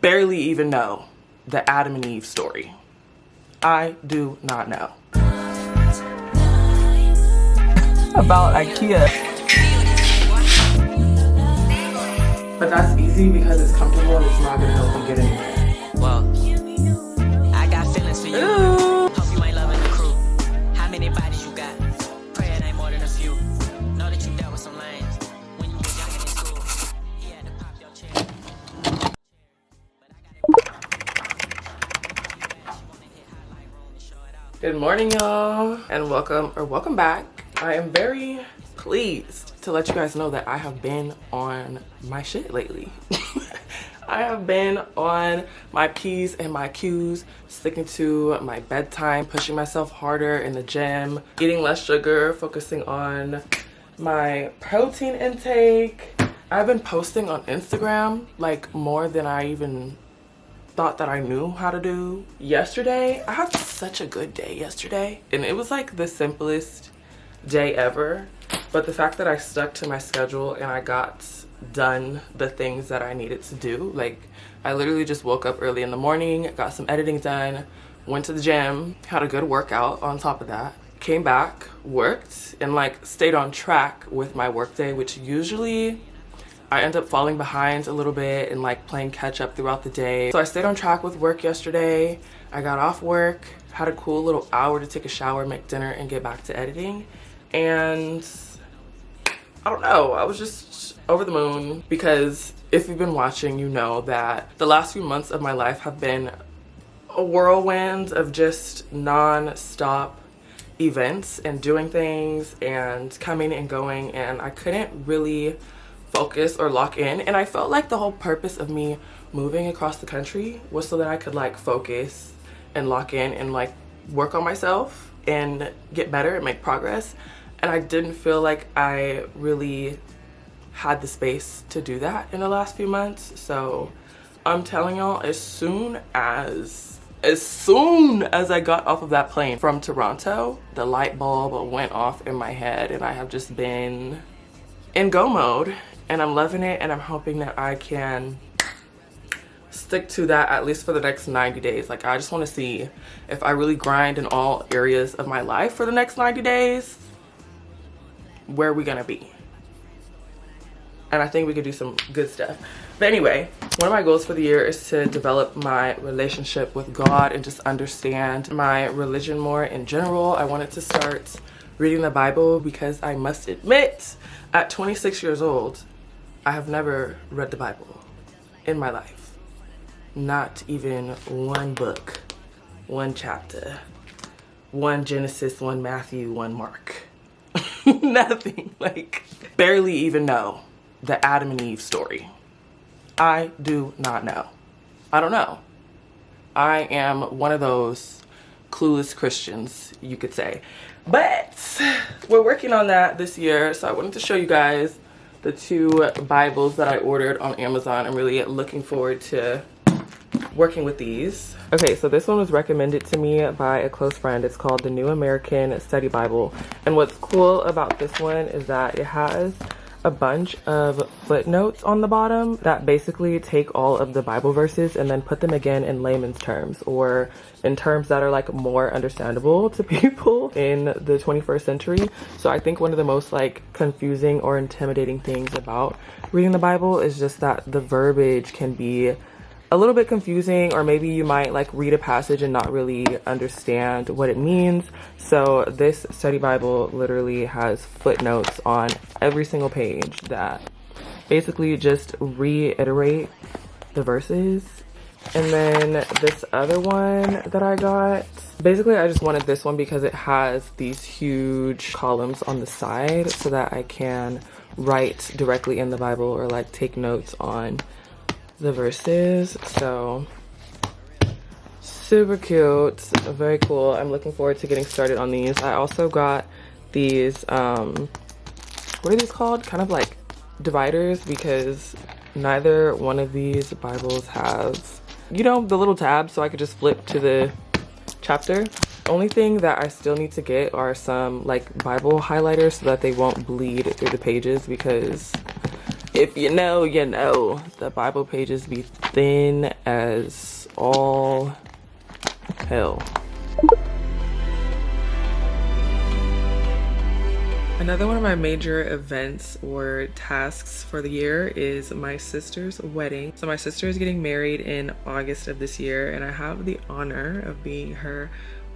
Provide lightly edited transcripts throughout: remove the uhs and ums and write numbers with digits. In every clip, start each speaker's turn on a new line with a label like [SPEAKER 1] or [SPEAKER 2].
[SPEAKER 1] barely even know the Adam and Eve story. I do not know. About IKEA. But that's easy because it's comfortable and it's not gonna help you get anywhere.
[SPEAKER 2] Well, I got feelings for you.
[SPEAKER 1] Ooh.
[SPEAKER 2] Hope you ain't loving the crew. How many bodies you got? Pray it ain't more than a few. Know that you dealt with some lanes when you was young and in school. He had to pop your chair.
[SPEAKER 1] Good morning, y'all, and welcome back. I am very pleased to let you guys know that I have been on my shit lately. I have been on my P's and my Q's, sticking to my bedtime, pushing myself harder in the gym, eating less sugar, focusing on my protein intake. I've been posting on Instagram like more than I even thought that I knew how to do. Yesterday, I had such a good day yesterday, and it was like the simplest day ever, but the fact that I stuck to my schedule and I got done the things that I needed to do, like I literally just woke up early in the morning, got some editing done, went to the gym, had a good workout on top of that, came back, worked, and like stayed on track with my workday, which usually I end up falling behind a little bit and like playing catch up throughout the day. So I stayed on track with work yesterday. I got off work, had a cool little hour to take a shower, make dinner, and get back to editing. And I don't know, I was just over the moon because if you've been watching, you know that the last few months of my life have been a whirlwind of just non-stop events and doing things and coming and going, and I couldn't really focus or lock in. And I felt like the whole purpose of me moving across the country was so that I could like focus and lock in and like work on myself and get better and make progress. And I didn't feel like I really had the space to do that in the last few months. So I'm telling y'all, as soon as I got off of that plane from Toronto, the light bulb went off in my head, and I have just been in go mode, and I'm loving it, and I'm hoping that I can stick to that at least for the next 90 days. Like, I just want to see if I really grind in all areas of my life for the next 90 days, where are we gonna be? And I think we could do some good stuff. But anyway, one of my goals for the year is to develop my relationship with God and just understand my religion more in general. I wanted to start reading the Bible because I must admit, at 26 years old, I have never read the Bible in my life. Not even one book, one chapter, one Genesis, one Matthew, one Mark. Nothing. Like, barely even know the Adam and Eve story. I do not know. I don't know. I am one of those clueless Christians, you could say. But we're working on that this year, so I wanted to show you guys the two Bibles that I ordered on Amazon. I'm really looking forward to working with these. Okay, so this one was recommended to me by a close friend. It's called the New American Study Bible. And what's cool about this one is that it has a bunch of footnotes on the bottom that basically take all of the Bible verses and then put them again in layman's terms, or in terms that are like more understandable to people in the 21st century. So I think one of the most like confusing or intimidating things about reading the Bible is just that the verbiage can be a little bit confusing, or maybe you might like read a passage and not really understand what it means. So this study Bible literally has footnotes on every single page that basically just reiterate the verses. And then this other one that I got, basically I just wanted this one because it has these huge columns on the side so that I can write directly in the Bible or like take notes on the verses. So super cute, very cool. I'm looking forward to getting started on these. I also got these what are these called, kind of like dividers, because neither one of these Bibles has, you know, the little tabs so I could just flip to the chapter. Only thing that I still need to get are some like Bible highlighters so that they won't bleed through the pages, because If you know, you know. The Bible pages be thin as all hell. Another one of my major events or tasks for the year is my sister's wedding. So my sister is getting married in August of this year, and I have the honor of being her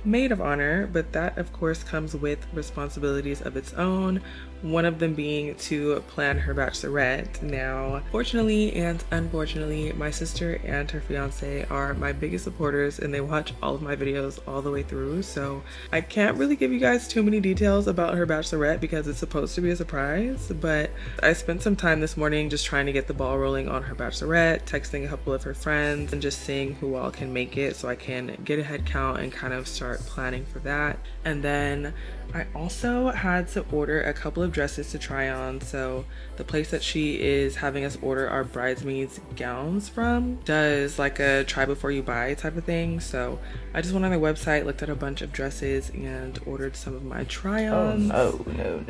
[SPEAKER 1] maid of honor, but that of course comes with responsibilities of its own, one of them being to plan her bachelorette. Now, fortunately and unfortunately, my sister and her fiance are my biggest supporters and they watch all of my videos all the way through, so I can't really give you guys too many details about her bachelorette because it's supposed to be a surprise. But I spent some time this morning just trying to get the ball rolling on her bachelorette, texting a couple of her friends and just seeing who all can make it so I can get a head count and kind of start planning for that. And then I also had to order a couple of dresses to try on. So the place that she is having us order our bridesmaids gowns from does like a try before you buy type of thing. So I just went on their website, looked at a bunch of dresses and ordered some of my try-ons. Oh no.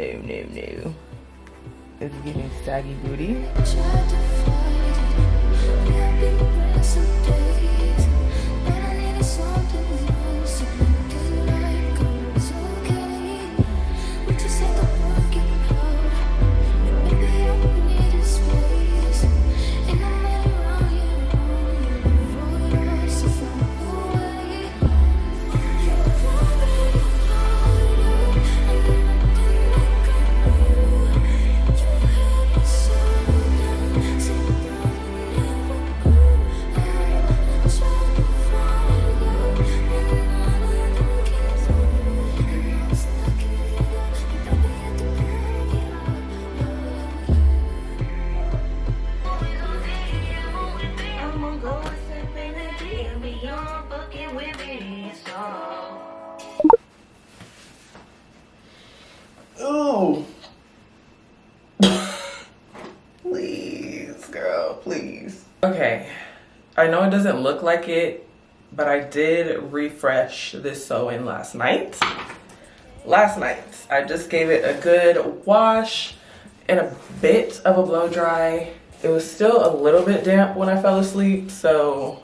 [SPEAKER 1] It's giving saggy booty. Oh, please, girl, please. Okay, I know it doesn't look like it, but I did refresh this sewing last night. I just gave it a good wash and a bit of a blow dry. It was still a little bit damp when I fell asleep, so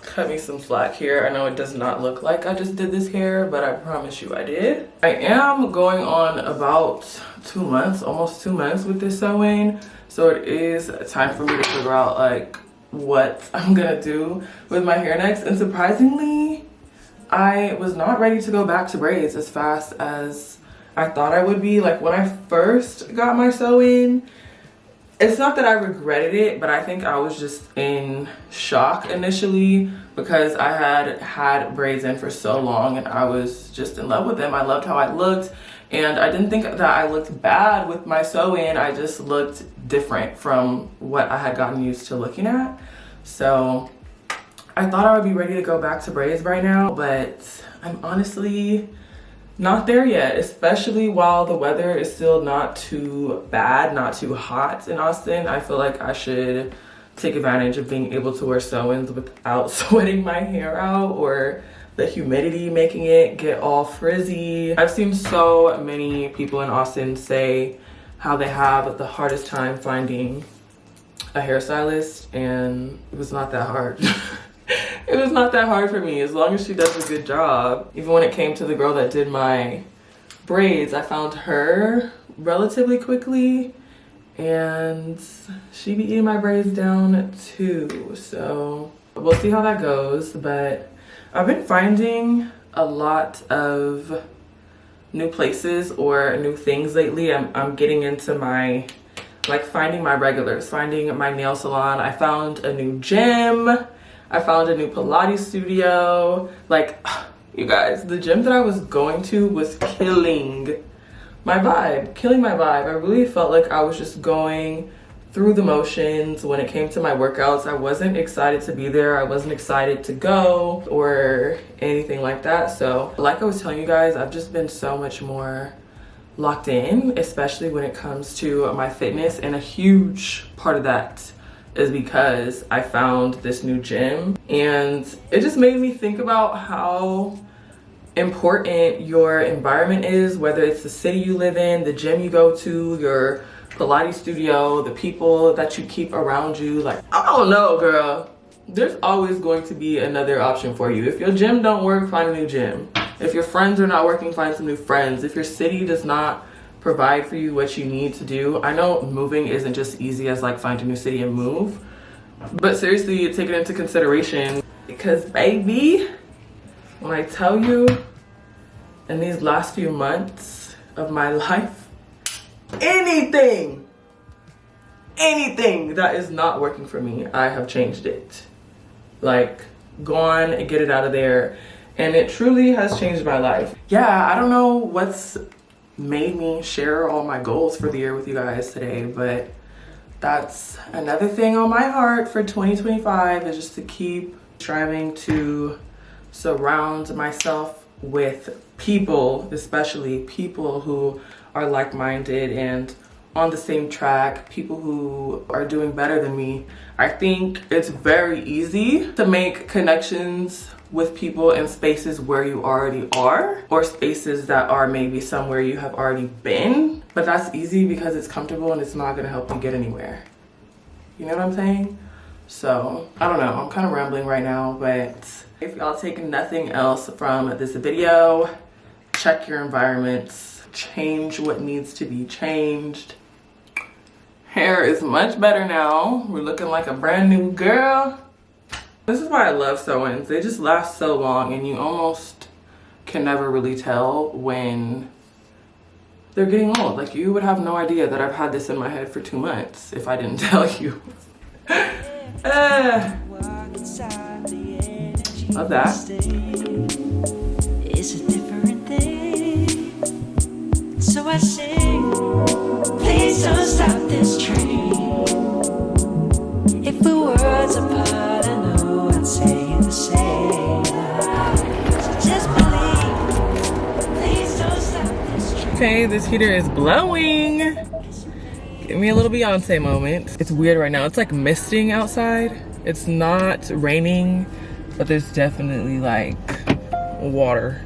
[SPEAKER 1] cut me some slack here. I know it does not look like I just did this hair, but I promise you I did. I am going on about 2 months, almost 2 months with this sewing, so it is time for me to figure out like what I'm gonna do with my hair next. And surprisingly, I was not ready to go back to braids as fast as I thought I would be. Like when I first got my sewing, it's not that I regretted it, but I think I was just in shock initially because I had braids in for so long and I was just in love with them. I loved how I looked and I didn't think that I looked bad with my sewing. I just looked different from what I had gotten used to looking at. So I thought I would be ready to go back to braids right now, but I'm honestly not there yet, especially while the weather is still not too bad, not too hot in Austin. I feel like I should take advantage of being able to wear sew-ins without sweating my hair out or the humidity making it get all frizzy. I've seen so many people in Austin say how they have the hardest time finding a hairstylist, and it was not that hard. It was not that hard for me, as long as she does a good job. Even when it came to the girl that did my braids, I found her relatively quickly and she be eating my braids down too. So we'll see how that goes, but I've been finding a lot of new places or new things lately. I'm getting into my, like finding my regulars, finding my nail salon. I found a new gym. I found a new Pilates studio. Like, you guys, the gym that I was going to was killing my vibe. I really felt like I was just going through the motions when it came to my workouts. I wasn't excited to be there. I wasn't excited to go or anything like that. So like I was telling you guys, I've just been so much more locked in, especially when it comes to my fitness. And a huge part of that is because I found this new gym, and it just made me think about how important your environment is, whether it's the city you live in, the gym you go to, your Pilates studio, the people that you keep around you. Like, I don't know, girl. There's always going to be another option for you. If your gym don't work, find a new gym. If your friends are not working, find some new friends. If your city does not provide for you what you need to do. I know moving isn't just easy as like find a new city and move, but seriously, take it into consideration, because baby, when I tell you, in these last few months of my life, anything that is not working for me, I have changed it. Like, gone and get it out of there. And it truly has changed my life. Yeah, I don't know what's made me share all my goals for the year with you guys today, but that's another thing on my heart for 2025, is just to keep striving to surround myself with people, especially people who are like-minded and on the same track, people who are doing better than me. I think it's very easy to make connections with people in spaces where you already are, or spaces that are maybe somewhere you have already been, but that's easy because it's comfortable and it's not going to help you get anywhere. You know what I'm saying? So I don't know, I'm kind of rambling right now, but if y'all take nothing else from this video, check your environments, change what needs to be changed. Hair is much better now. We're looking like a brand new girl. This is why I love sew-ins. They just last so long and you almost can never really tell when they're getting old. Like, you would have no idea that I've had this in my head for 2 months if I didn't tell you. Love that.
[SPEAKER 2] It's a different thing. So I sing, please don't stop this train. If the words apart, I know I'd say the same. So just believe, please don't stop this train.
[SPEAKER 1] Okay, this heater is blowing. Give me a little Beyonce moment. It's weird right now. It's like misting outside. It's not raining, but there's definitely like water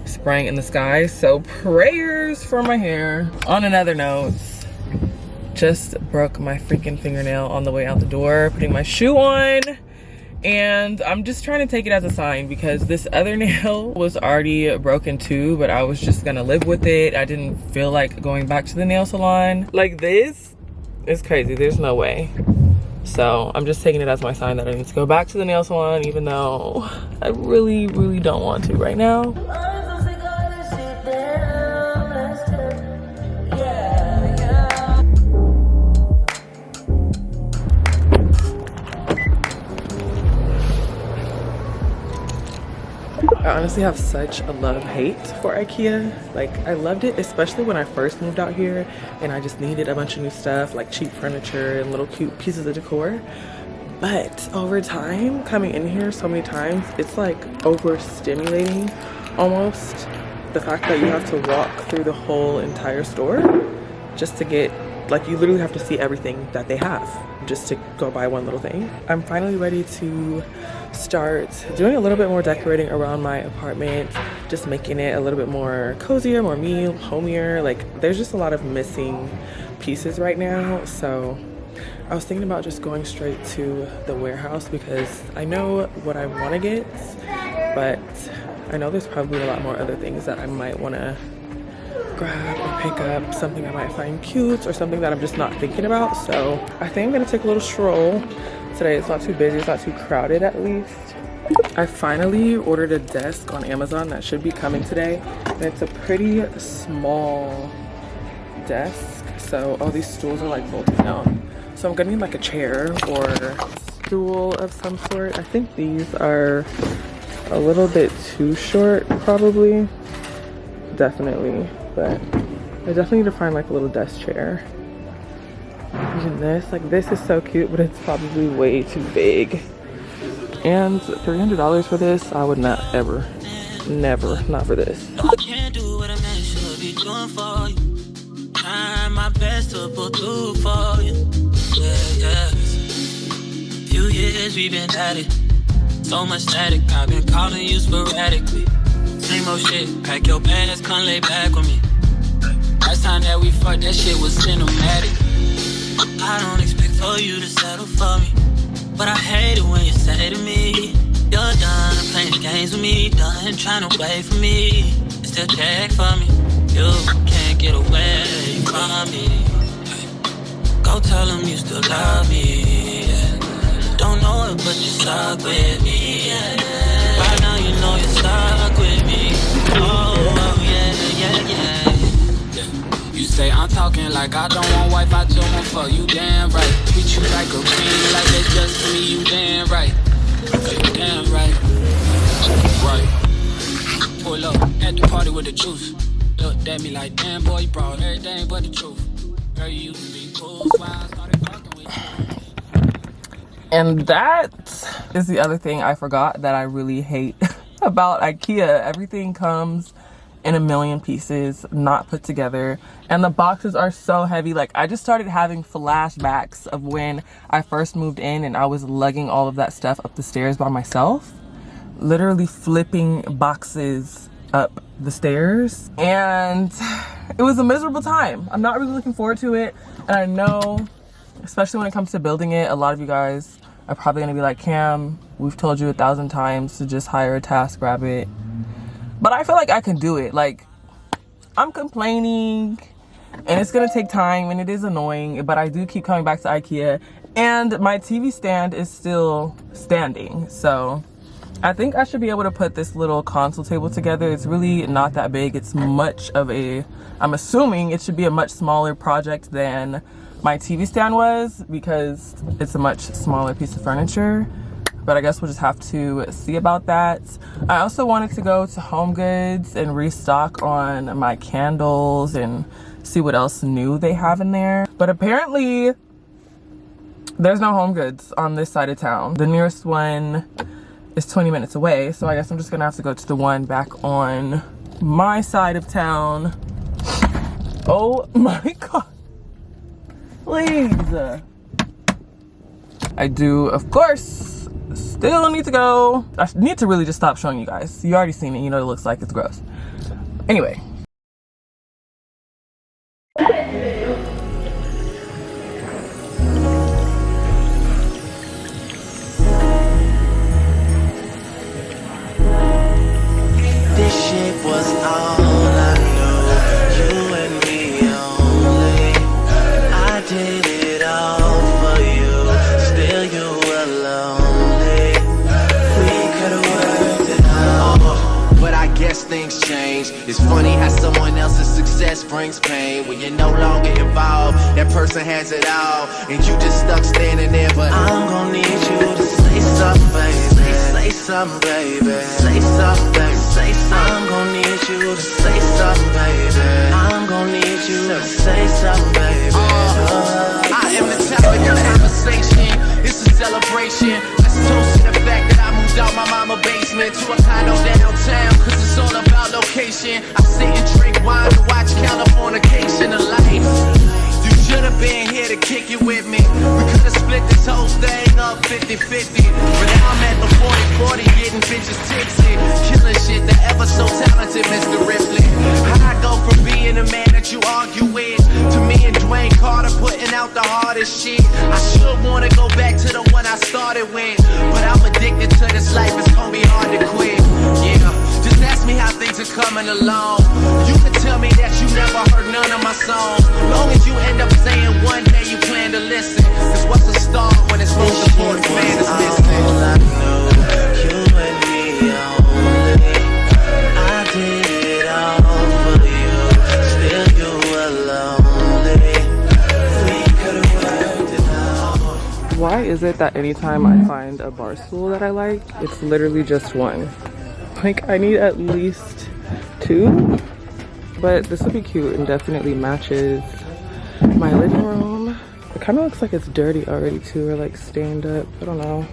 [SPEAKER 1] spraying in the sky. So prayers for my hair. On another note, just broke my freaking fingernail on the way out the door, putting my shoe on. And I'm just trying to take it as a sign, because this other nail was already broken too, but I was just gonna live with it. I didn't feel like going back to the nail salon. Like, this is crazy, there's no way. So I'm just taking it as my sign that I need to go back to the nail salon, even though I really, really don't want to right now. I honestly have such a love-hate for IKEA. Like, I loved it, especially when I first moved out here and I just needed a bunch of new stuff, like cheap furniture and little cute pieces of decor. But over time, coming in here so many times, it's like overstimulating almost. The fact that you have to walk through the whole entire store just to get, like, you literally have to see everything that they have just to go buy one little thing. I'm finally ready to start doing a little bit more decorating around my apartment, just making it a little bit more cozier, more me, homier. Like, there's just a lot of missing pieces right now. So I was thinking about just going straight to the warehouse, because I know what I want to get, but I know there's probably a lot more other things that I might want to grab or pick up, something I might find cute or something that I'm just not thinking about. So I think I'm gonna take a little stroll today. It's not too busy, it's not too crowded at least. I finally ordered a desk on Amazon that should be coming today, and it's a pretty small desk, so all these stools are like bolted down. So I'm gonna need like a chair or a stool of some sort. I think these are a little bit too short, probably, definitely, but I definitely need to find like a little desk chair. Imagine this, like, this is so cute, but it's probably way too big. And $300 for this, I would not ever, never, not for this.
[SPEAKER 2] I can't do what a man should be doing for you. Trying my best to pull through for you. Yeah. Few years we've been at it. So much static, I've been calling you sporadically. Same old shit, pack your bags, come lay back with me. Last time that we fucked, that shit was cinematic. I don't expect for you to settle for me, but I hate it when you say to me, you're done playing games with me, done trying to wait for me, and still check for me. You can't get away from me. Go tell them you still love me. Don't know it, but you're stuck with me. Right now you know you're stuck with me. Oh yeah. You say I'm talking like I don't want wife, I just want fuck. You damn right. Treat you like a queen, like that's just for me. You damn right. You damn right. Right. Pull up at the party with the juice. Looked at me like, damn boy, you brought everything but the truth. Girl, you used to be cool, so I started fucking with you.
[SPEAKER 1] And that is the other thing I forgot that I really hate about IKEA. Everything comes in a million pieces, not put together, and the boxes are so heavy. Like, I just started having flashbacks of when I first moved in and I was lugging all of that stuff up the stairs by myself, literally flipping boxes up the stairs, and it was a miserable time. I'm not really looking forward to it, and I know, especially when it comes to building it, a lot of you guys are probably gonna be like, Cam, we've told you 1,000 times to just hire a TaskRabbit. But I feel like I can do it. Like, I'm complaining and it's gonna take time and it is annoying, but I do keep coming back to IKEA, and my TV stand is still standing. So I think I should be able to put this little console table together. It's really not that big. It's much of a, I'm assuming it should be a much smaller project than my TV stand was, because it's a much smaller piece of furniture. But I guess we'll just have to see about that. I also wanted to go to Home Goods and restock on my candles and see what else new they have in there. But apparently there's no Home Goods on this side of town. The nearest one is 20 minutes away. So I guess I'm just gonna have to go to the one back on my side of town. Oh my God, please. I do, of course, still need to go. I need to really just stop showing you guys. You already seen it. You know what it looks like. It's gross. Anyway.
[SPEAKER 3] This shit was all I knew. You and me only. I did it all for you. Still you were lonely. We could've worked it out. But I guess things change. It's funny how someone else's success brings pain. When you're no longer involved, that person has it all, and you just stuck standing there. But I'm gonna need you to say something, baby. Say something, baby. Say something, baby. Say something. I'm gonna need you to say something, baby. I'm gonna need you to say something, baby. I am the topic of conversation. It's a celebration. Let's toast to the fact that I moved out my mama basement to a condo downtown, cause it's all about location. I sit and drink wine and watch Californication of life. You should've been here to kick it with me. We could've split this whole thing up 50-50. But now I'm at the 40-40 getting bitches tipsy, killing shit, the ever so talented Mr. Ripley. How I go from being a man that you argue with to me and Dwayne Carter putting out the hardest shit. I should wanna go back to the one I started with, but I'm addicted to this life, it's gonna be hard to quit. Yeah, just ask me how things are coming along. You can tell me that you never heard none of my songs, long as you end up saying one day you plan to listen. Cause what's a star when it's most important man is missing? All I know, you and me only. I did it all for you, still you were lonely. We could've worked it out.
[SPEAKER 1] Why is it that anytime I find a bar stool that I like, it's literally just one? Like, I need at least two, but this would be cute and definitely matches my living room. It kind of looks like it's dirty already too, or like stained up. I don't know.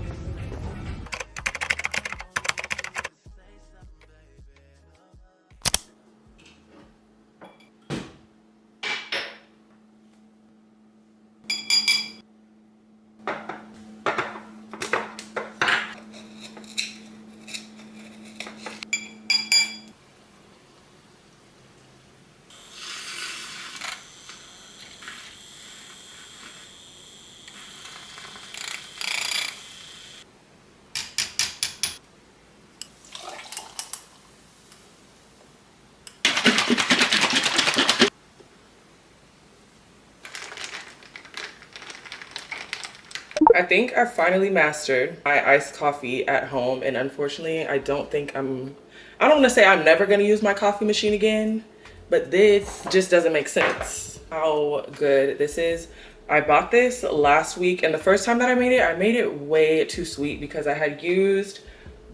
[SPEAKER 1] I think I finally mastered my iced coffee at home, and unfortunately I don't want to say I'm never going to use my coffee machine again, but this just doesn't make sense how good this is. I bought this last week, and the first time that I made it way too sweet because I had used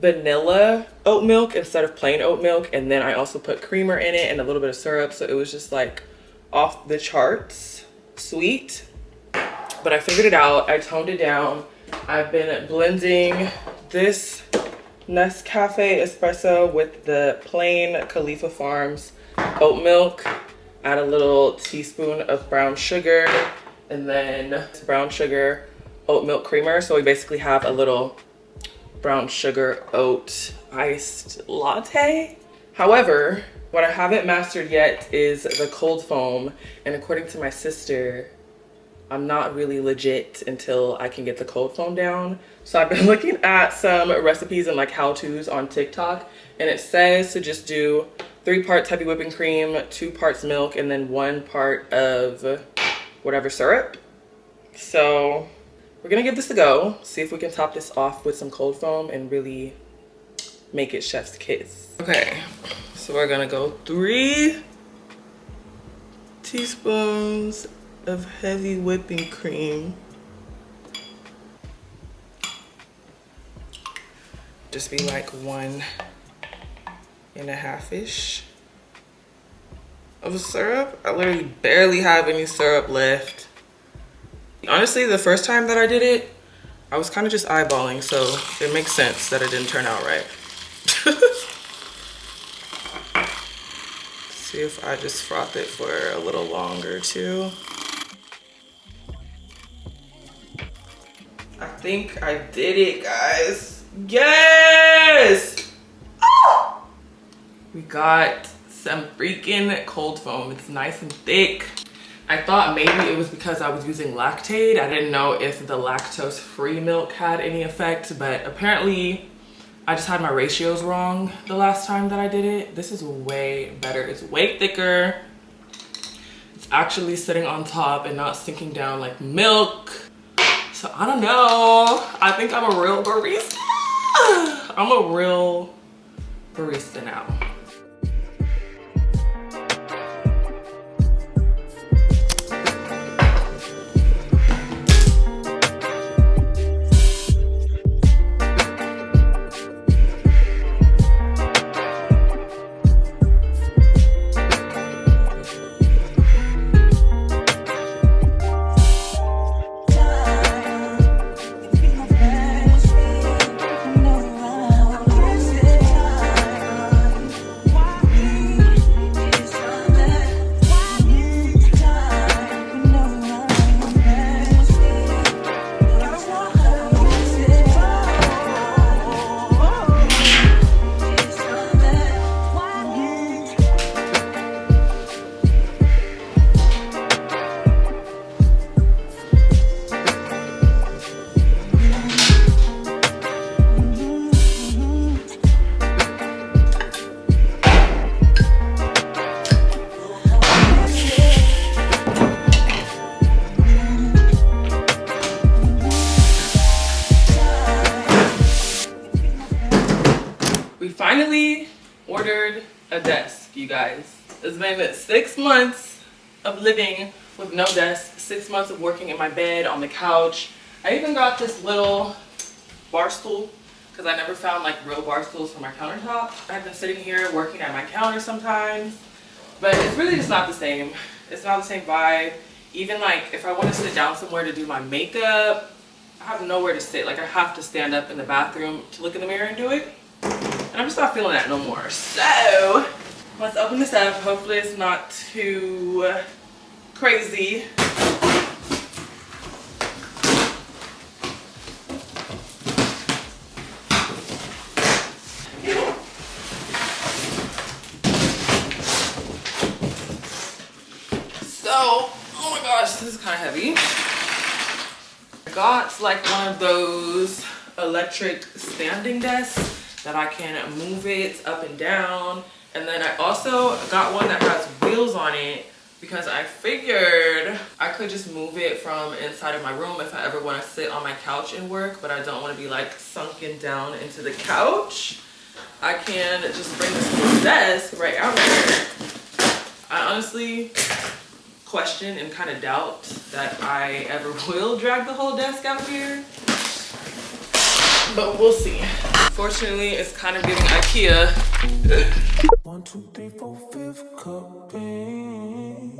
[SPEAKER 1] vanilla oat milk instead of plain oat milk, and then I also put creamer in it and a little bit of syrup, so it was just like off the charts sweet. But I figured it out. I toned it down. I've been blending this Nescafe espresso with the plain Khalifa Farms oat milk. Add a little teaspoon of brown sugar, and then brown sugar oat milk creamer. So we basically have a little brown sugar oat iced latte. However, what I haven't mastered yet is the cold foam, and according to my sister, I'm not really legit until I can get the cold foam down. So I've been looking at some recipes and like how-tos on TikTok, and it says to just do 3 parts heavy whipping cream, 2 parts milk, and then 1 part of whatever syrup. So we're gonna give this a go, see if we can top this off with some cold foam and really make it chef's kiss. Okay, so we're gonna go 3 teaspoons of heavy whipping cream. Just be like 1.5-ish of syrup. I literally barely have any syrup left. Honestly, the first time that I did it, I was kind of just eyeballing, so it makes sense that it didn't turn out right. See if I just froth it for a little longer too. I think I did it, guys. Yes! Ah! We got some freaking cold foam. It's nice and thick. I thought maybe it was because I was using lactate. I didn't know if the lactose-free milk had any effect, but apparently I just had my ratios wrong the last time that I did it. This is way better. It's way thicker. It's actually sitting on top and not sinking down like milk. So I don't know. I think I'm a real barista. I'm a real barista now. Finally ordered a desk, you guys. It's been 6 months of living with no desk, 6 months of working in my bed, on the couch. I even got this little bar stool because I never found like real bar stools for my countertop. I've been sitting here working at my counter sometimes, but it's really just not the same. It's not the same vibe. Even like if I want to sit down somewhere to do my makeup, I have nowhere to sit. Like I have to stand up in the bathroom to look in the mirror and do it. And I'm just not feeling that no more. So let's open this up. Hopefully it's not too crazy. So, oh my gosh, this is kind of heavy. I got like one of those electric standing desks that I can move it up and down. And then I also got one that has wheels on it, because I figured I could just move it from inside of my room if I ever want to sit on my couch and work, but I don't want to be like sunken down into the couch. I can just bring this little desk right out here. I honestly question and kind of doubt that I ever will drag the whole desk out here, but we'll see. Fortunately, it's kind of giving IKEA.
[SPEAKER 3] 1, 2, 3, 4, 5th cup in.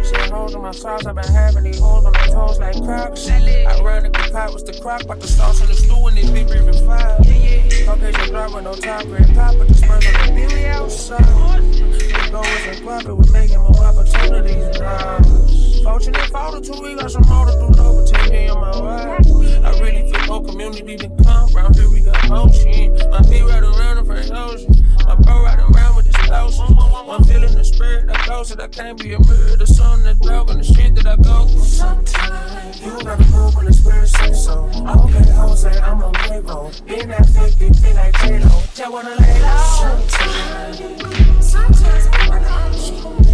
[SPEAKER 3] Shit holes on my socks, I've been having these holes on my toes like Crocs. I run the pot was the crock, but the sauce on the stew and it be breathing fire. Caucasian drive with no top, red pop, but the spurs on the Billy outside. The goal wasn't profit, was making more opportunities now. Fortunate for the 2 weeks, got some more to do, over 10 on my way. I really feel more community than come round here, we got motion. My feet right around the first ocean. My bro riding around with this lotion. One feeling the spirit that goes that I can't be a mirror. The sun that drove and the shit that I go through. Sometimes you gotta move when the spirit says so. Okay, I would say I'm on payroll. Being that 50, feel like J-Lo. Just wanna lay low. Sometimes I wanna understand.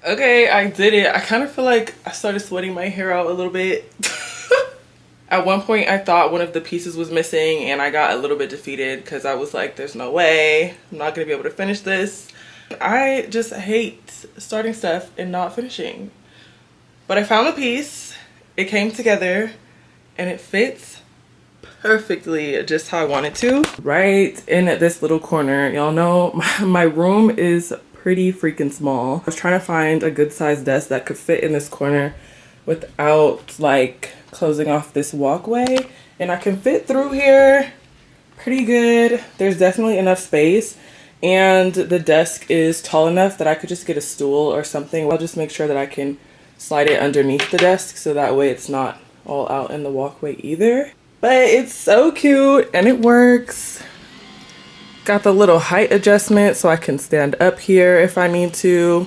[SPEAKER 1] Okay, I did it. I kind of feel like I started sweating my hair out a little bit. At one point, I thought one of the pieces was missing and I got a little bit defeated because I was like, there's no way I'm not gonna be able to finish this. I just hate starting stuff and not finishing. But I found a piece, it came together, and it fits perfectly just how I want it to. Right in this little corner. Y'all know my room is pretty freaking small. I was trying to find a good sized desk that could fit in this corner without like closing off this walkway, and I can fit through here pretty good. There's definitely enough space, and the desk is tall enough that I could just get a stool or something. I'll just make sure that I can slide it underneath the desk so that way it's not all out in the walkway either. But it's so cute and it works. Got the little height adjustment so I can stand up here if I need to.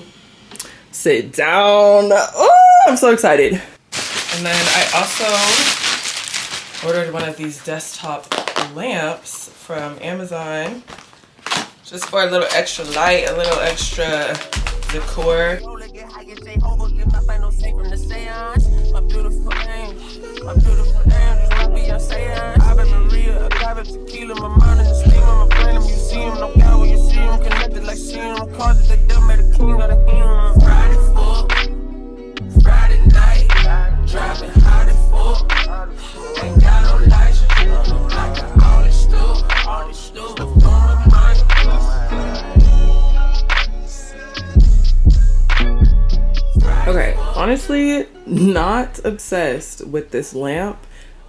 [SPEAKER 1] Sit down. Oh, I'm so excited. And then I also ordered one of these desktop lamps from Amazon. Just for a little extra light, a little extra decor. Okay, honestly, not obsessed with this lamp.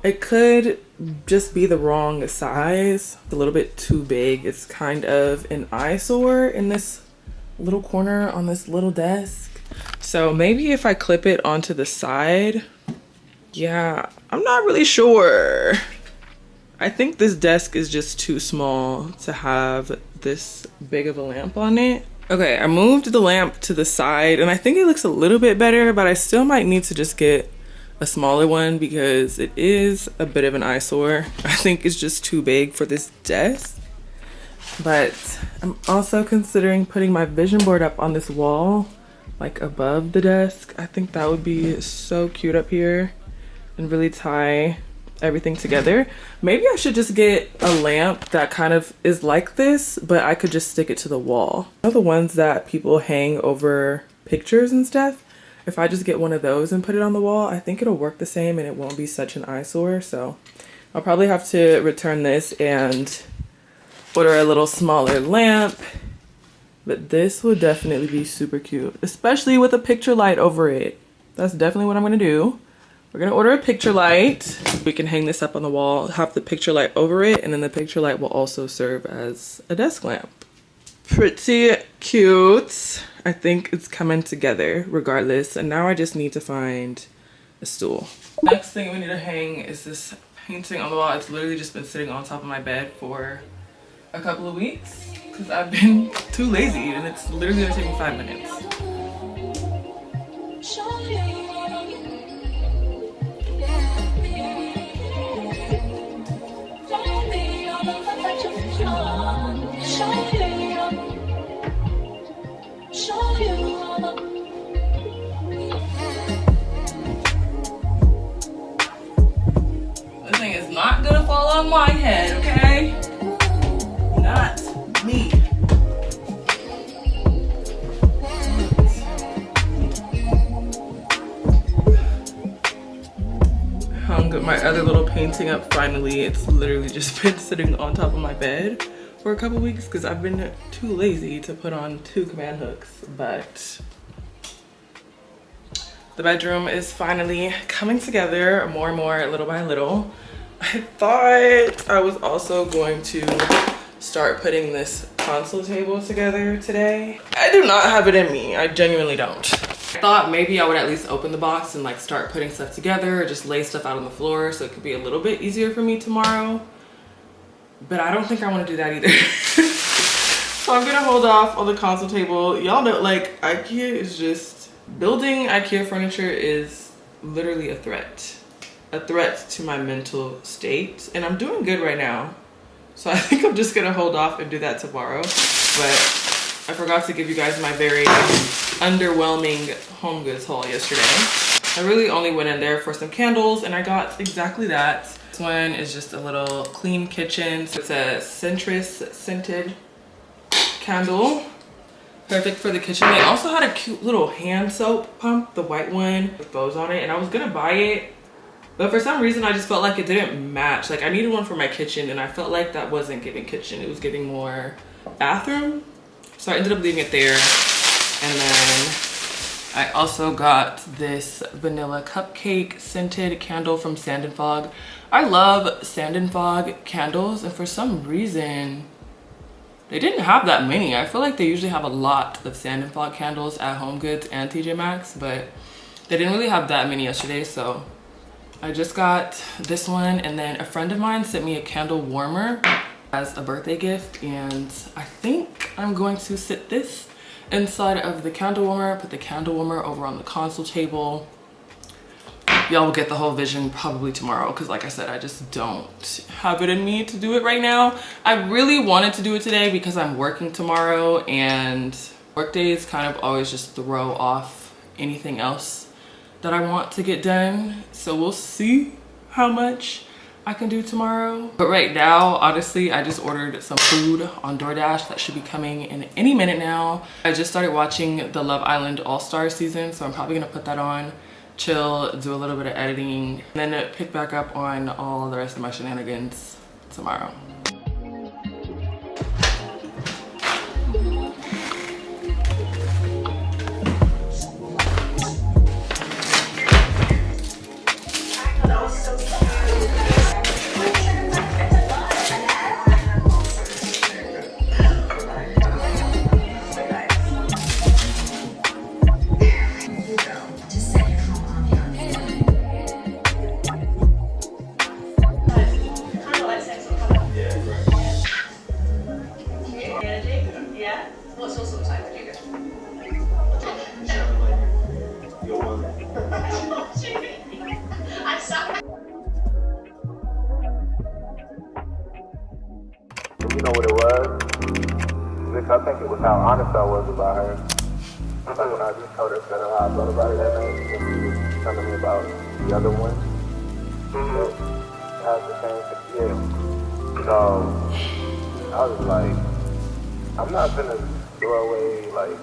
[SPEAKER 1] It could just be the wrong size, a little bit too big. It's kind of an eyesore in this little corner on this little desk. So maybe if I clip it onto the side, yeah, I'm not really sure. I think this desk is just too small to have this big of a lamp on it. Okay, I moved the lamp to the side and I think it looks a little bit better, but I still might need to just get a smaller one because it is a bit of an eyesore. I think it's just too big for this desk. But I'm also considering putting my vision board up on this wall, like above the desk. I think that would be so cute up here and really tie everything together. Maybe I should just get a lamp that kind of is like this, but I could just stick it to the wall. You know the ones that people hang over pictures and stuff? If I just get one of those and put it on the wall, I think it'll work the same and it won't be such an eyesore. So I'll probably have to return this and order a little smaller lamp. But this would definitely be super cute, especially with a picture light over it. That's definitely what I'm gonna do. We're gonna order a picture light. We can hang this up on the wall, have the picture light over it, and then the picture light will also serve as a desk lamp. Pretty cute. I think it's coming together regardless. And now I just need to find a stool. Next thing we need to hang is this painting on the wall. It's literally just been sitting on top of my bed for a couple of weeks because I've been too lazy, and it's literally gonna take me 5 minutes. This thing is not gonna fall on my head, okay? Not me. Hung my other little painting up finally. It's literally just been sitting on top of my bed for a couple weeks because I've been too lazy to put on 2 command hooks, but the bedroom is finally coming together more and more, little by little. I thought I was also going to start putting this console table together today. I do not have it in me. I genuinely don't. I thought maybe I would at least open the box and like start putting stuff together or just lay stuff out on the floor so it could be a little bit easier for me tomorrow. But I don't think I want to do that either. So I'm gonna hold off on the console table. Y'all know, like, IKEA is just, building IKEA furniture is literally a threat to my mental state, and I'm doing good right now. So I think I'm just gonna hold off and do that tomorrow. But I forgot to give you guys my very underwhelming home goods haul yesterday. I really only went in there for some candles, and I got exactly that. This one is just a little clean kitchen. So it's a citrus scented candle. Perfect for the kitchen. They also had a cute little hand soap pump, the white one with bows on it, and I was gonna buy it, but for some reason I just felt like it didn't match. Like I needed one for my kitchen, and I felt like that wasn't giving kitchen, it was giving more bathroom. So I ended up leaving it there. And then I also got this vanilla cupcake scented candle from Sand and Fog. I love Sand and Fog candles, and for some reason they didn't have that many. I feel like they usually have a lot of Sand and Fog candles at Home Goods and TJ Maxx, but they didn't really have that many yesterday, so I just got this one. And then a friend of mine sent me a candle warmer as a birthday gift, and I think I'm going to sit this inside of the candle warmer, put the candle warmer over on the console table. Y'all will get the whole vision probably tomorrow because, like I said, I just don't have it in me to do it right now. I really wanted to do it today because I'm working tomorrow, and work days kind of always just throw off anything else that I want to get done. So we'll see how much I can do tomorrow. But right now, honestly, I just ordered some food on DoorDash that should be coming in any minute now. I just started watching the Love Island All-Star season, so I'm probably gonna put that on, chill, do a little bit of editing, and then pick back up on all the rest of my shenanigans tomorrow.
[SPEAKER 4] You know what it was? I think it was how honest I was about her. Like when I just told her how I felt about her that night, and she was telling me about the other one. That has the same, yeah. So I was like, I'm not gonna throw away like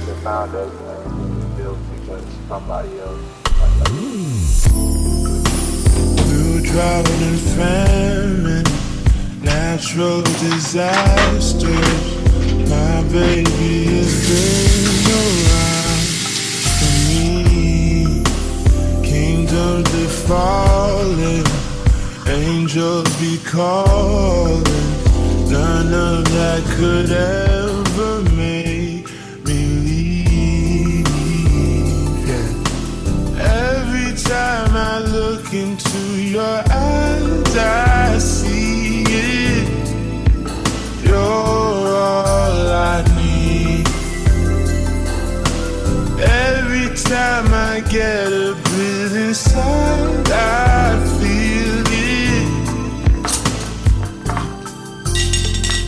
[SPEAKER 4] the foundation and build because somebody else.
[SPEAKER 5] We were traveling famine, natural disasters. My baby is been around for me. falling, angels be calling. None of that could ever make me leave. Yeah. Every time I look into your eyes, I see it. You're all I need. Every time I get a bit inside, I feel it.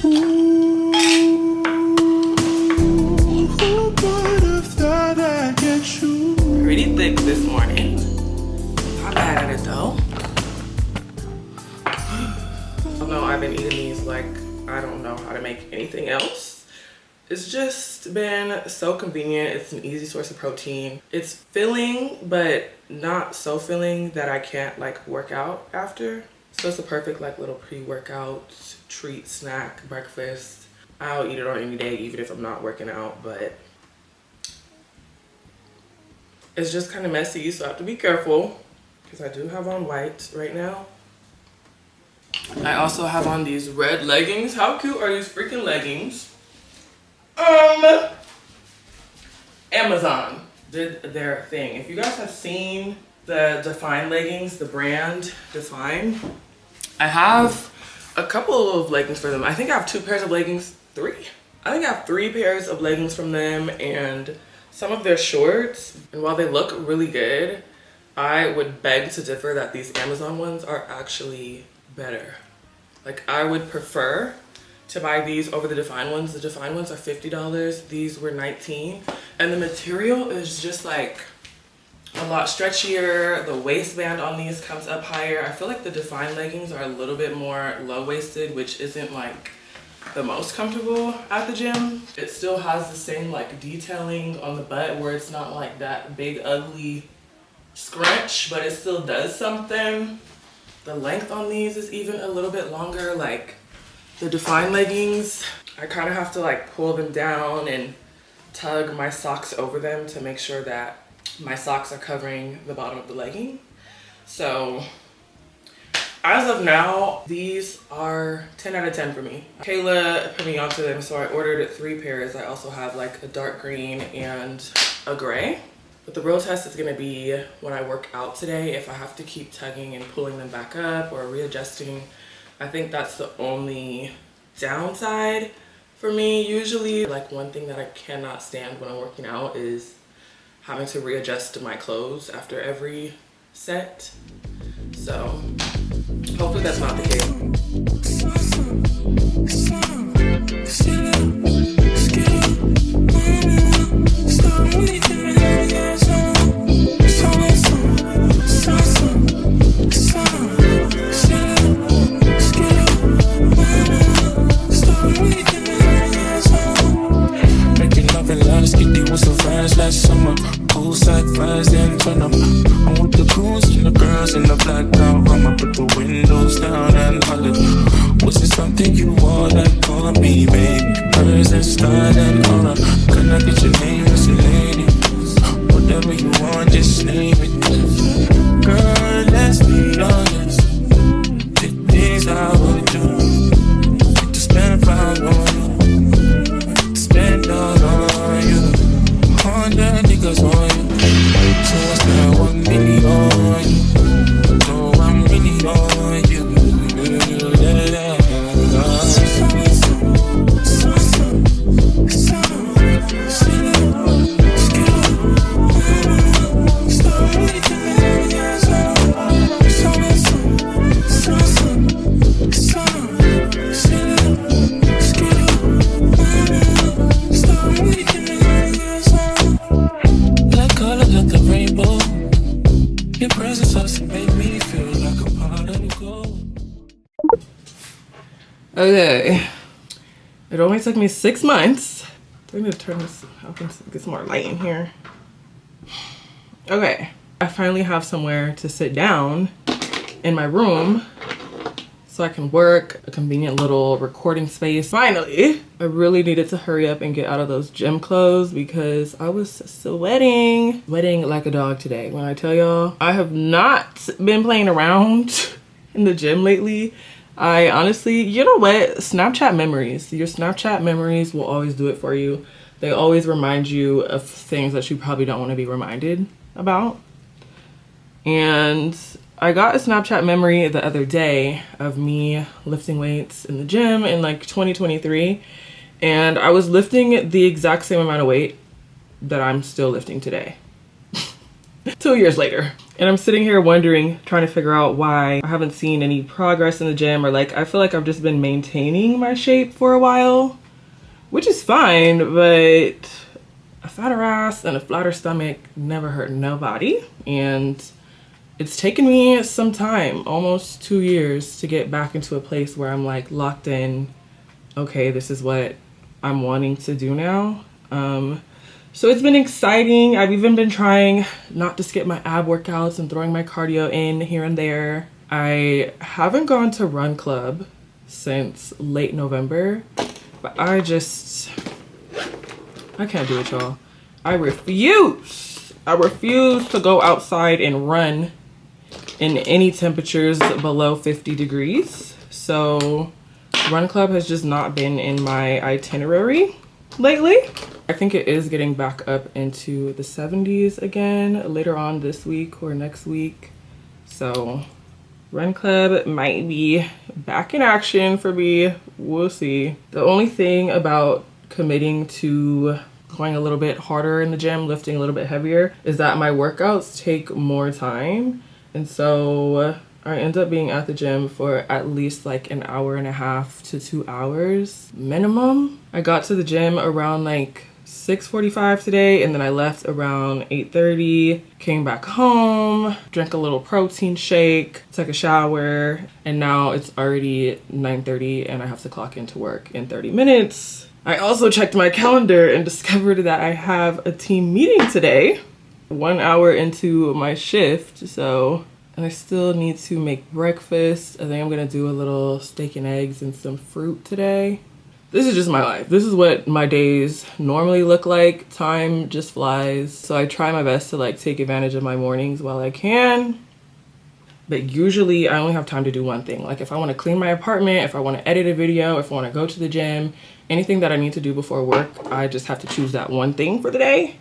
[SPEAKER 5] Ooh, who would have thought I'd get you?
[SPEAKER 1] Pretty thick this morning. Not bad at it though. Although I've been eating these like I don't know how to make anything else. It's just been so convenient. It's an easy source of protein. It's filling, but not so filling that I can't like work out after. So it's a perfect like little pre-workout treat, snack, breakfast. I'll eat it on any day, even if I'm not working out, but it's just kind of messy, so I have to be careful because I do have on white right now. I also have on these red leggings. How cute are these freaking leggings? Amazon did their thing. If you guys have seen the Define leggings, the brand Define, I have a couple of leggings for them. I think I have 2 pairs of leggings, 3. I think I have 3 pairs of leggings from them and some of their shorts. And while they look really good, I would beg to differ that these Amazon ones are actually better. Like I would prefer to buy these over the Define ones. The Define ones are $50. These were $19. And the material is just like a lot stretchier. The waistband on these comes up higher. I feel like the Define leggings are a little bit more low-waisted, which isn't like the most comfortable at the gym. It still has the same like detailing on the butt where it's not like that big ugly scrunch, but it still does something. The length on these is even a little bit longer. Like the Define leggings, I kind of have to like pull them down and tug my socks over them to make sure that my socks are covering the bottom of the legging. So as of now, these are 10 out of 10 for me. Kayla put me onto them, so I ordered 3 pairs. I also have like a dark green and a gray. But the real test is gonna be when I work out today, if I have to keep tugging and pulling them back up or readjusting. I think that's the only downside for me. Usually, like one thing that I cannot stand when I'm working out is having to readjust my clothes after every set. So hopefully that's not the case.
[SPEAKER 2] Last summer, poolside vibes, then turn up. I'm with the goons and the girls in the black gown. I'ma put the windows down and holler. Was it something you wanna call me, baby? Hers and style and aura. Can I get your name, Mr. Lady? Whatever you want, just name it. Girl, let's be honest. The things I would do to spend around on you, to spend all on you. 100 niggas on you, so I spent 1 million on you. So I'm really on you.
[SPEAKER 1] Okay, it only took me 6 months. I'm gonna turn this up and get some more light in here. Okay, I finally have somewhere to sit down in my room so I can work, a convenient little recording space. Finally, I really needed to hurry up and get out of those gym clothes because I was sweating like a dog today. When I tell y'all, I have not been playing around in the gym lately. I honestly, you know what? Snapchat memories. Your Snapchat memories will always do it for you. They always remind you of things that you probably don't want to be reminded about. And I got a Snapchat memory the other day of me lifting weights in the gym in like 2023. And I was lifting the exact same amount of weight that I'm still lifting today. 2 years later. And I'm sitting here wondering, trying to figure out why I haven't seen any progress in the gym, or like I feel like I've just been maintaining my shape for a while, which is fine, but a fatter ass and a flatter stomach never hurt nobody. And it's taken me some time, almost 2 years, to get back into a place where I'm like locked in, okay, this is what I'm wanting to do now. So it's been exciting. I've even been trying not to skip my ab workouts and throwing my cardio in here and there. I haven't gone to Run Club since late November, but I can't do it, y'all. I refuse to go outside and run in any temperatures below 50 degrees. So Run Club has just not been in my itinerary lately. I think it is getting back up into the 70s again later on this week or next week. So Run Club might be back in action for me. We'll see. The only thing about committing to going a little bit harder in the gym, lifting a little bit heavier, is that my workouts take more time. And so I end up being at the gym for at least like an hour and a half to 2 hours minimum. I got to the gym around like 6:45 today, and then I left around 8:30, came back home, drank a little protein shake, took a shower, and now it's already 9:30 and I have to clock into work in 30 minutes. I also checked my calendar and discovered that I have a team meeting today, 1 hour into my shift. So, and I still need to make breakfast. I think I'm gonna do a little steak and eggs and some fruit today. This is just my life. This is what my days normally look like. Time just flies. So I try my best to like take advantage of my mornings while I can. But usually I only have time to do one thing. Like if I want to clean my apartment, if I want to edit a video, if I want to go to the gym, anything that I need to do before work, I just have to choose that one thing for the day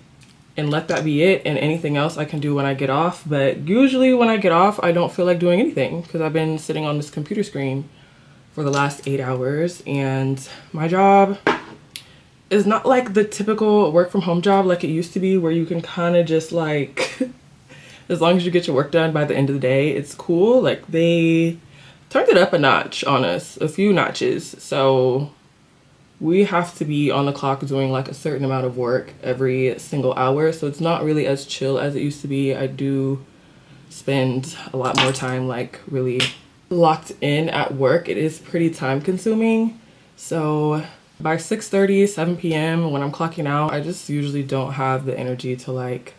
[SPEAKER 1] and let that be it. And anything else I can do when I get off. But usually when I get off, I don't feel like doing anything because I've been sitting on this computer screen for the last 8 hours, and my job is not like the typical work from home job like it used to be, where you can kind of just like as long as you get your work done by the end of the day, it's cool. Like they turned it up a notch on us, a few notches. So we have to be on the clock doing like a certain amount of work every single hour. So it's not really as chill as it used to be. I do spend a lot more time like really locked in at work. It is pretty time consuming. So by 6:30, 7 p.m. when I'm clocking out, I just usually don't have the energy to like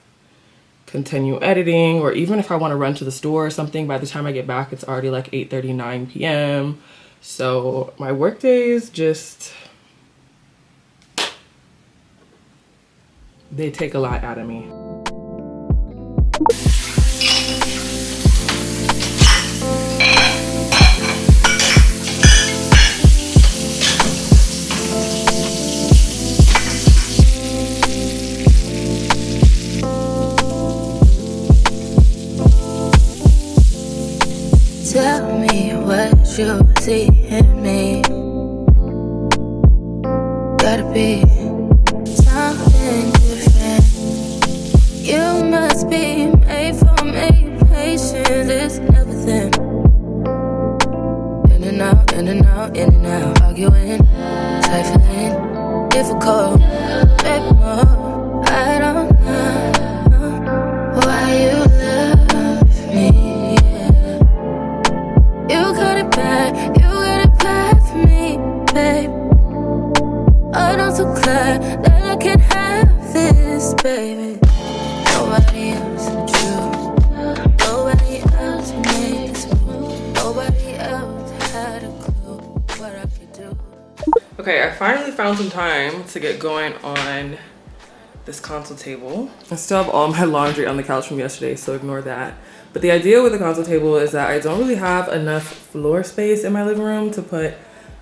[SPEAKER 1] continue editing, or even if I want to run to the store or something, by the time I get back, it's already like 8:30, 9 p.m. So my work days just, they take a lot out of me.
[SPEAKER 6] Tell me what you see in me. Gotta be something different. You must be made for me. Patience is everything. In and out, in and out, in and out. Arguing, trifling, difficult. Maybe more. I don't know why you love me. You got it bad for me, babe. Oh, I'm so glad that I can have this, baby. Nobody else is true. Nobody else makes me. Nobody else has.
[SPEAKER 1] Okay, I finally found some time to get going on this console table. I still have all my laundry on the couch from yesterday, so ignore that. But the idea with the console table is that I don't really have enough floor space in my living room to put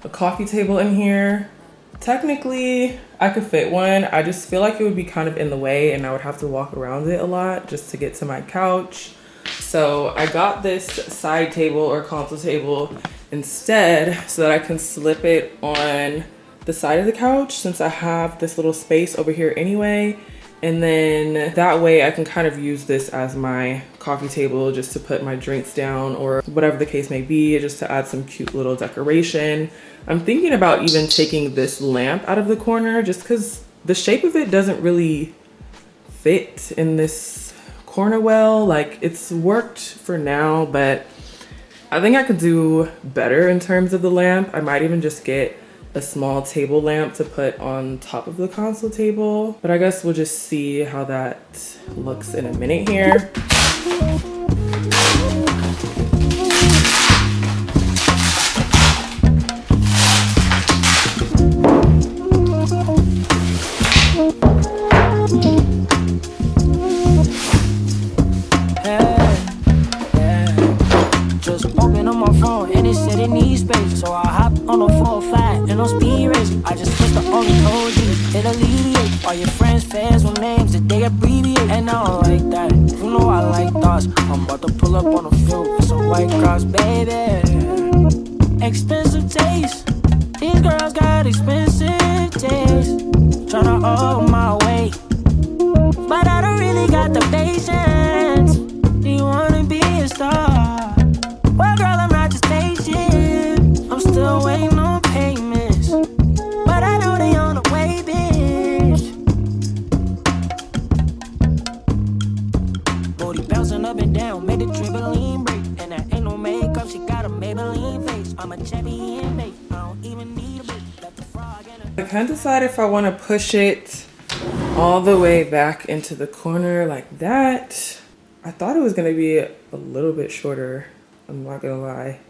[SPEAKER 1] a coffee table in here. Technically, I could fit one. I just feel like it would be kind of in the way and I would have to walk around it a lot just to get to my couch. So I got this side table or console table instead so that I can slip it on the side of the couch since I have this little space over here anyway. And then that way I can kind of use this as my coffee table just to put my drinks down or whatever the case may be, just to add some cute little decoration. I'm thinking about even taking this lamp out of the corner just because the shape of it doesn't really fit in this corner well. Like, it's worked for now, but I think I could do better in terms of the lamp. I might even just get a small table lamp to put on top of the console table, but I guess we'll just see how that looks in a minute here.
[SPEAKER 7] So I hop on a 405 and no speed racing. I just push the only OG, it alleviate all your friends, fans with names that they abbreviate. And I don't like that, you know I like thoughts. I'm about to pull up on the field with some white cross, baby. Expensive taste, these girls got expensive taste. Tryna hold my weight, but I don't really got the patience. Do you wanna be a star? Well, girl, I'm not just patient. I'm still waiting on payments, but I know they on the way, bitch. Booty bouncing up and down, made the trampoline break, and that ain't no makeup. She got a Maybelline face. I'm a chatty and mate. I don't even need a break. Left the frog in
[SPEAKER 1] I can't decide if I want to push it all the way back into the corner like that. I thought it was gonna be a little bit shorter, I'm not gonna lie,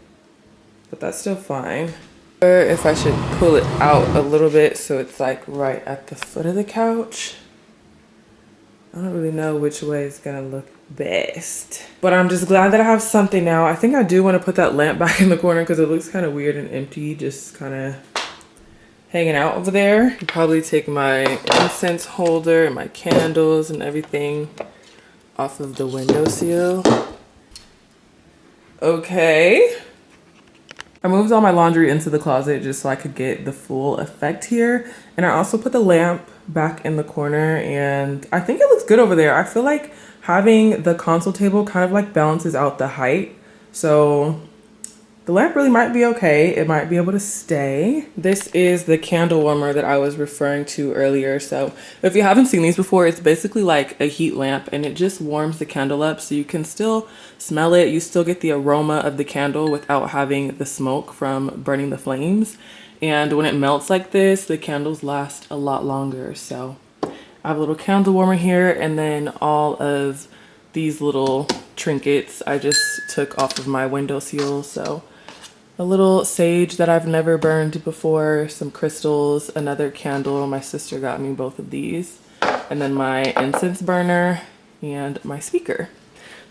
[SPEAKER 1] but that's still fine. Or if I should pull it out a little bit so it's like right at the foot of the couch. I don't really know which way is gonna look best, but I'm just glad that I have something now. I think I do want to put that lamp back in the corner because it looks kind of weird and empty, just kind of hanging out over there. I'll probably take my incense holder and my candles and everything off of the windowsill. Okay. I moved all my laundry into the closet just so I could get the full effect here. And I also put the lamp back in the corner and I think it looks good over there. I feel like having the console table kind of like balances out the height. So the lamp really might be okay. It might be able to stay. This is the candle warmer that I was referring to earlier. So if you haven't seen these before, it's basically like a heat lamp and it just warms the candle up so you can still smell it. You still get the aroma of the candle without having the smoke from burning the flames. And when it melts like this, the candles last a lot longer. So I have a little candle warmer here and then all of these little trinkets I just took off of my windowsill. So a little sage that I've never burned before, some crystals, another candle. My sister got me both of these. And then my incense burner and my speaker.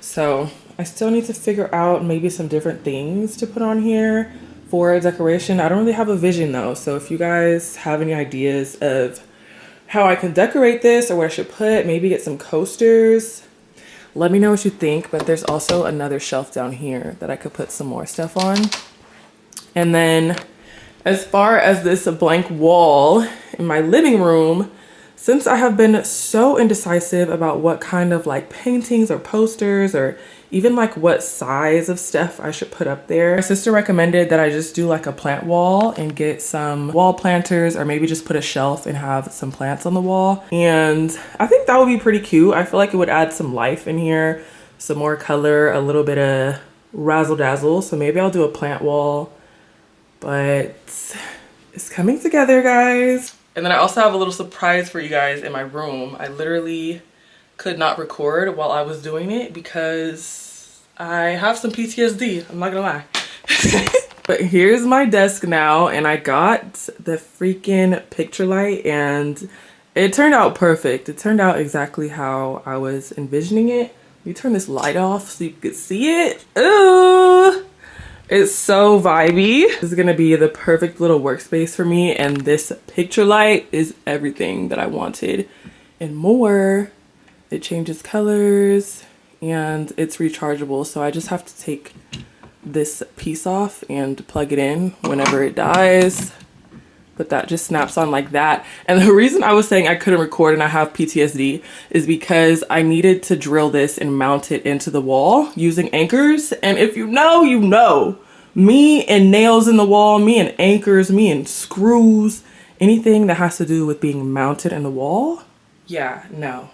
[SPEAKER 1] So I still need to figure out maybe some different things to put on here for decoration. I don't really have a vision though. So if you guys have any ideas of how I can decorate this or what I should put, maybe get some coasters, let me know what you think. But there's also another shelf down here that I could put some more stuff on. And then as far as this blank wall in my living room, since I have been so indecisive about what kind of like paintings or posters or even like what size of stuff I should put up there, my sister recommended that I just do like a plant wall and get some wall planters or maybe just put a shelf and have some plants on the wall. And I think that would be pretty cute. I feel like it would add some life in here, some more color, a little bit of razzle dazzle. So maybe I'll do a plant wall. But it's coming together, guys. And then I also have a little surprise for you guys in my room. I literally could not record while I was doing it because I have some PTSD. I'm not gonna lie. But here's my desk now, and I got the freaking picture light, and it turned out perfect. It turned out exactly how I was envisioning it. Let me turn this light off so you can see it. Ooh, it's so vibey. This is gonna be the perfect little workspace for me, and this picture light is everything that I wanted and more. It changes colors and it's rechargeable, so I just have to take this piece off and plug it in whenever it dies. But that just snaps on like that. And the reason I was saying I couldn't record and I have PTSD is because I needed to drill this and mount it into the wall using anchors. And if you know, you know. Me and nails in the wall, me and anchors, me and screws, anything that has to do with being mounted in the wall. Yeah, no.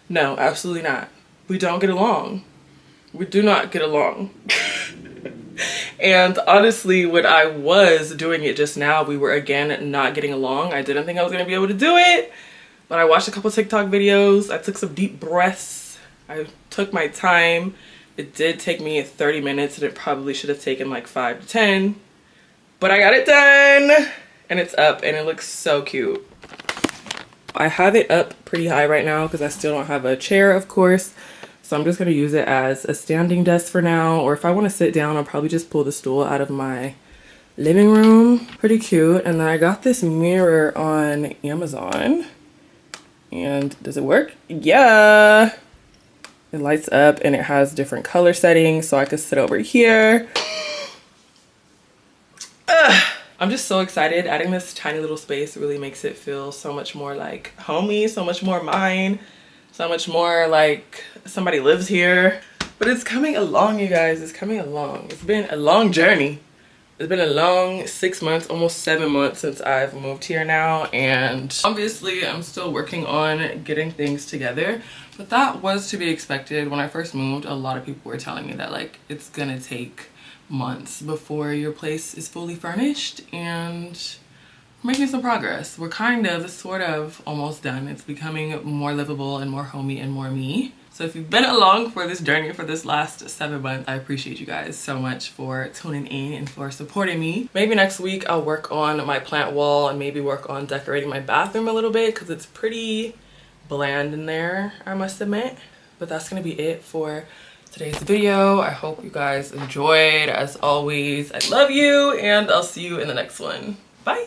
[SPEAKER 1] No, absolutely not. We don't get along. We do not get along. And honestly, when I was doing it just now, we were again not getting along. I didn't think I was gonna be able to do it, but I watched a couple TikTok videos. I took some deep breaths. I took my time. It did take me 30 minutes and it probably should have taken like 5 to 10, but I got it done and it's up and it looks so cute. I have it up pretty high right now because I still don't have a chair, of course. So I'm just gonna use it as a standing desk for now, or if I want to sit down, I'll probably just pull the stool out of my living room. Pretty cute. And then I got this mirror on Amazon. And does it work? Yeah. It lights up and it has different color settings, so I could sit over here. I'm just so excited. Adding this tiny little space really makes it feel so much more like homey, so much more mine, so much more like somebody lives here. But it's coming along, you guys. It's coming along. It's been a long journey. It's been a long 6 months, almost 7 months since I've moved here now, and obviously I'm still working on getting things together, but that was to be expected. When I first moved, a lot of people were telling me that like it's gonna take months before your place is fully furnished, and we're making some progress. We're kind of, sort of, almost done. It's becoming more livable and more homey and more me. So if you've been along for this journey for this last 7 months, I appreciate you guys so much for tuning in and for supporting me. Maybe next week I'll work on my plant wall and maybe work on decorating my bathroom a little bit because it's pretty bland in there, I must admit. But that's gonna be it for today's video. I hope you guys enjoyed. As always, I love you and I'll see you in the next one. Bye.